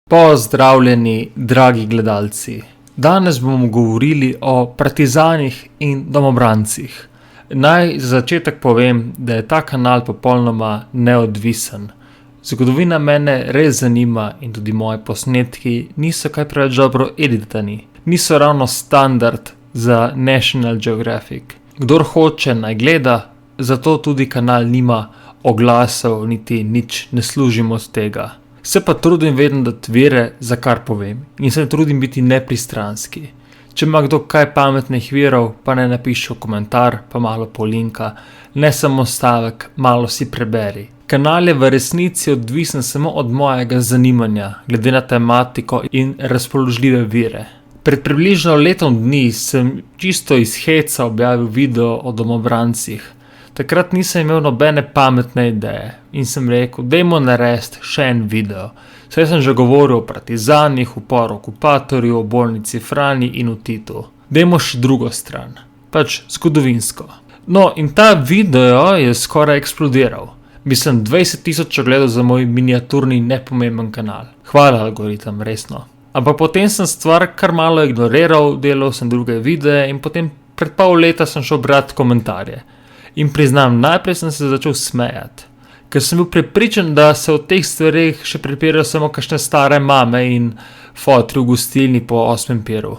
Pozdravljeni, dragi gledalci. Danes bomo govorili o partizanih in domobrancih. Naj za začetek povem, da je ta kanal popolnoma neodvisen. Zgodovina mene res zanima in tudi moji posnetki niso kaj preveč dobro editani. Niso ravno standard za National Geographic. Kdor hoče naj gleda, zato tudi kanal nima oglasov, niti nič ne služim od tega. Se pa trudim vedno dati vire, za kar povem, in se trudim biti nepristranski. Če ima kdo kaj pametnih virov, pa ne napiše v komentar, pa malo polinka, ne samo stavek, malo si preberi. Kanal je v resnici odvisen samo od mojega zanimanja, glede na tematiko in razpoložljive vire. Pred približno letom dni sem čisto iz heca objavil video o domobrancih. Takrat nisem imel nobene pametne ideje in sem rekel, dajmo narediti še en video. Saj sem že govoril o partizanih, uporu okupatorju, o bolnici Frani in o Titu. Dajmo še drugo stran, pač zgodovinsko. No, in ta video je skoraj eksplodiral. Mislim, 20.000 ogledov za moj miniaturni nepomemben kanal. Hvala algoritem, resno. Ampak potem sem stvar kar malo ignoriral, delal sem druge videe in potem pred pol leta sem šel brati komentarje. In priznam, najprej sem se začel smejati, ker sem bil prepričan, da se o teh stvareh še prepirajo samo kakšne stare mame in fotri v gostilni po 8. peru.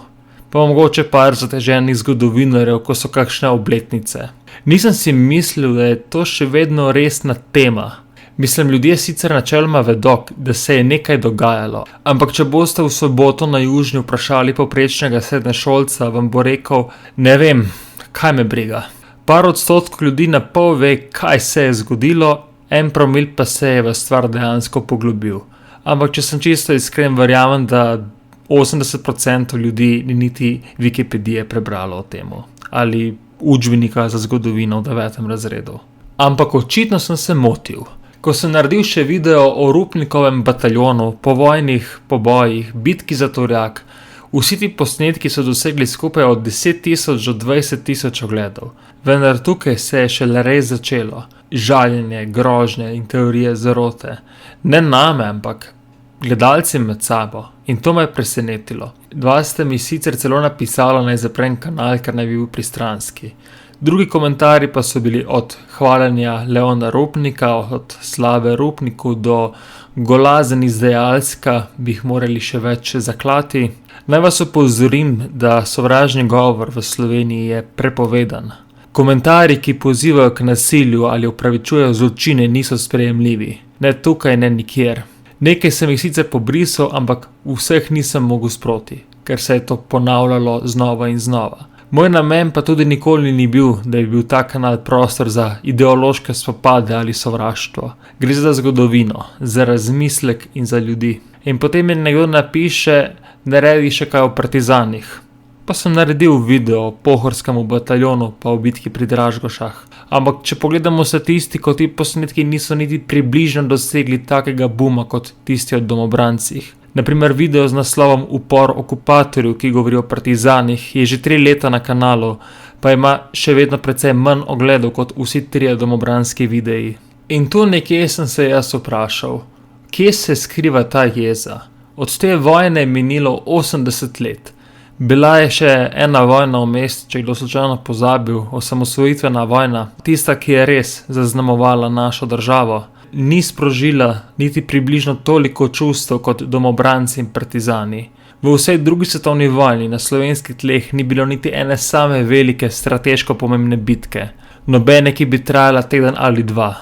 Pa mogoče par zateženih zgodovinarjev, ko so kakšne obletnice. Nisem si mislil, da je to še vedno resna tema. Mislim, ljudje sicer načeloma vedo, da se je nekaj dogajalo, ampak če boste v soboto na Južni vprašali povprečnega srednješolca, vam bo rekel, ne vem, kaj me briga. Par odstotkov ljudi na pol ve, kaj se je zgodilo, 1 promil pa se je v stvar dejansko poglobil. Ampak če sem čisto iskren, verjamem, da 80% ljudi ni niti Wikipedije prebralo o temu. Ali učbenika za zgodovino v 9. razredu. Ampak očitno sem se motil. Ko sem naredil še video o Rupnikovem bataljonu, povojnih pobojih, bitki za Torjak, vsi ti posnetki so dosegli skupaj od 10.000 do 20.000 ogledov. Vendar tukaj se je šele res začelo. Žaljenje, grožnje in teorije zarote. Ne name, ampak gledalci med sabo. In to me je presenetilo. Dva ste mi sicer celo napisala, naj zaprem kanal, ker naj bi bil pristranski. Drugi komentarji pa so bili od hvaljenja Leona Rupnika, od slave Rupniku do golazen izdajalska, bi jih morali še več zaklati. Naj vas opozorim, da sovražni govor v Sloveniji je prepovedan. Komentarji, ki pozivajo k nasilju ali opravičujejo zločine, niso sprejemljivi. Ne tukaj, ne nikjer. Nekaj sem jih sicer pobrisal, ampak vseh nisem mogel sproti, ker se je to ponavljalo znova in znova. Moj namen pa tudi nikoli ni bil, da bi bil ta kanal prostor za ideološke spopade ali sovraštvo. Gre za zgodovino, za razmislek in za ljudi. In potem mi nekdo napiše, naredi še kaj o partizanih. Pa sem naredil video o Pohorskem bataljonu pa o bitki pri Dražgošah. Ampak če pogledamo statistiko, ti posnetki niso niti približno dosegli takega booma kot tisti o domobrancih. Naprimer video z naslovom Upor okupatorju, ki govori o partizanih, je že 3 leta na kanalu, pa ima še vedno precej manj ogledov kot vsi 3 domobranski videi. In tu nekje sem se jaz vprašal, kje se skriva ta jeza? Od te vojne je minilo 80 let. Bila je še ena vojna vmes, če kdo slučajno pozabil, osamosvojitvena vojna, tista, ki je res zaznamovala našo državo. Ni sprožila niti približno toliko čustev kot domobranci in partizani. V vsej drugi svetovni vojni na slovenskih tleh ni bilo niti ene same velike strateško pomembne bitke. Nobene, ki bi trajala teden ali 2.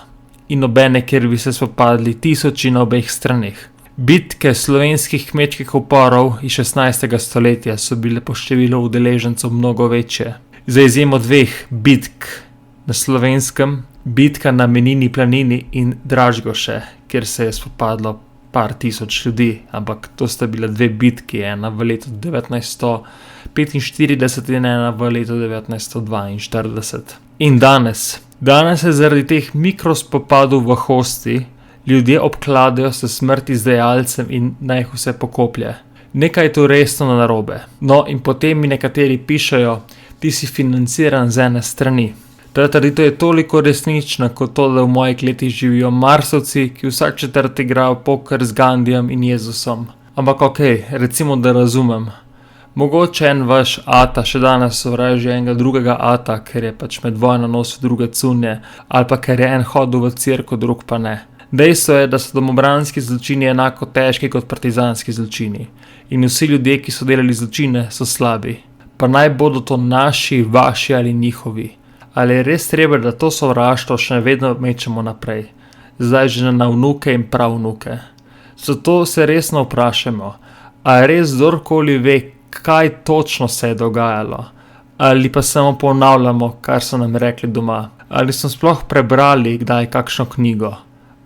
In nobene, kjer bi se spopadli tisoči na obeh straneh. Bitke slovenskih kmečkih uporov iz 16. stoletja so bile po številu udeležencev mnogo večje. Za izjemo 2 bitk na Slovenskem, bitka na Menini planini in Dražgoše, kjer se je spopadlo par tisoč ljudi, ampak to sta bile 2 bitki, ena v letu 1945 in ena v letu 1942. In danes se zaradi teh mikrospopadov v Hosti ljudje obkladajo s smrti izdajalcem in naj jih vse pokoplje. Nekaj je to resno narobe. No, in potem mi nekateri pišejo, ti si financiran z ene strani. Ta trditev je toliko resnična kot to, da v moji kleti živijo Marsovci, ki vsak četrt igrajo poker z Gandijem in Jezusom. Ampak ok, recimo, da razumem. Mogoče en vaš ata še danes sovraži enega drugega ata, ker je pač med vojno nosil druge cunje, ali pa ker je en hodil v cerkev, drug pa ne. Dejstvo je, da so domobranski zločini enako težki kot partizanski zločini. In vsi ljudje, ki so delali zločine, so slabi. Pa naj bodo to naši, vaši ali njihovi. Ali je res treba, da to sovraštvo še vedno mečemo naprej? Zdaj že na vnuke in pravnuke. Zato se resno vprašamo, a res kdorkoli ve, kaj točno se je dogajalo? Ali pa samo ponavljamo, kar so nam rekli doma? Ali smo sploh prebrali kdaj kakšno knjigo?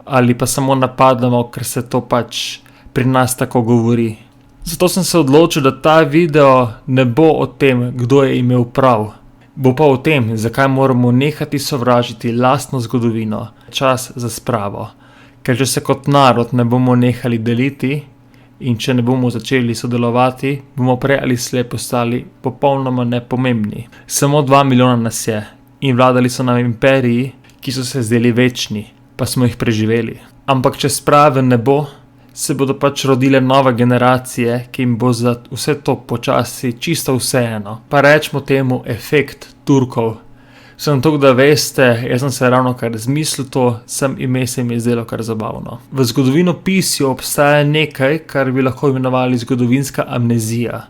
Ali pa samo napadamo, ker se to pač pri nas tako govori? Zato sem se odločil, da ta video ne bo o tem, kdo je imel prav. Bo pa o tem, zakaj moramo nehati sovražiti lastno zgodovino. Čas za spravo. Ker če se kot narod ne bomo nehali deliti in če ne bomo začeli sodelovati, bomo prej ali slej postali popolnoma nepomembni. Samo 2 milijona nas je in vladali so nam imperiji, ki so se zdeli večni, pa smo jih preživeli. Ampak če sprave ne bo, se bodo pač rodile nove generacije, ki jim bo za vse to počasi čisto vseeno. Pa rečemo temu efekt Turkov. Sem to, da veste, jaz sem se ravno kar zmislil to, ime se mi je zdelo kar zabavno. V zgodovinopisju obstaja nekaj, kar bi lahko imenovali zgodovinska amnezija.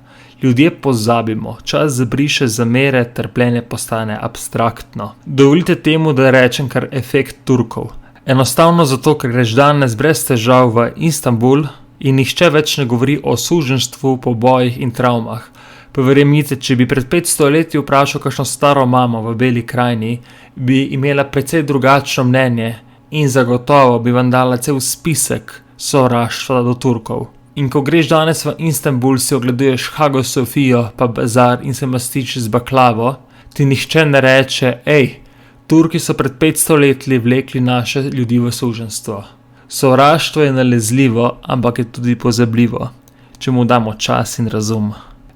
Ljudje pozabimo, čas zabriše zamere, trpljenje postane abstraktno. Dovolite temu, da rečem kar efekt Turkov. Enostavno zato, ker greš danes brez težav v Istanbul in nihče več ne govori o suženjstvu, pobojih in travmah. Pa verjemite, če bi pred 500 leti vprašal kakšno staro mamo v Beli krajini, bi imela precej drugačno mnenje in zagotovo bi vam dala cel spisek sovraštva do Turkov. In ko greš danes v Istanbul, si ogleduješ Hago Sofijo pa bazar in se mastiš z baklavo, ti nihče ne reče, Turki so pred 500 leti vlekli naše ljudi v suženjstvo. Sovraštvo je nalezljivo, ampak je tudi pozabljivo, če mu damo čas in razum.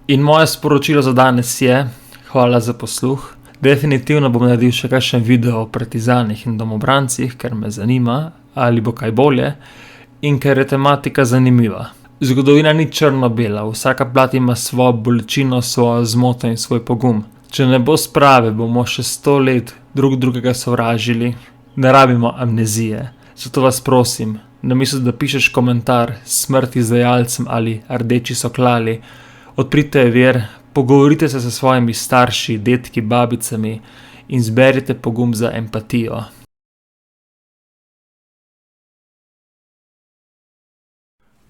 In moje sporočilo za danes je, hvala za posluh. Definitivno bom naredil še kakšen video o partizanih in domobrancih, ker me zanima, ali bo kaj bolje, in ker je tematika zanimiva. Zgodovina ni črno-bela, vsaka plat ima svojo bolečino, svojo zmoto in svoj pogum. Če ne bo sprave, bomo še 100 let drugega sovražili, ne rabimo amnezije. Zato vas prosim, namesto da pišeš komentar smrt izdajalcem ali rdeči soklali, odprite vir, pogovorite se s svojimi starši, dedki, babicami in zberite pogum za empatijo.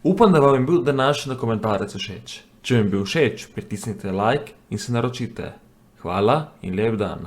Upam, da vam je bil današnji dokumentarec všeč. Če vam je bil všeč, pritisnite like in se naročite. Hvala in lep dan.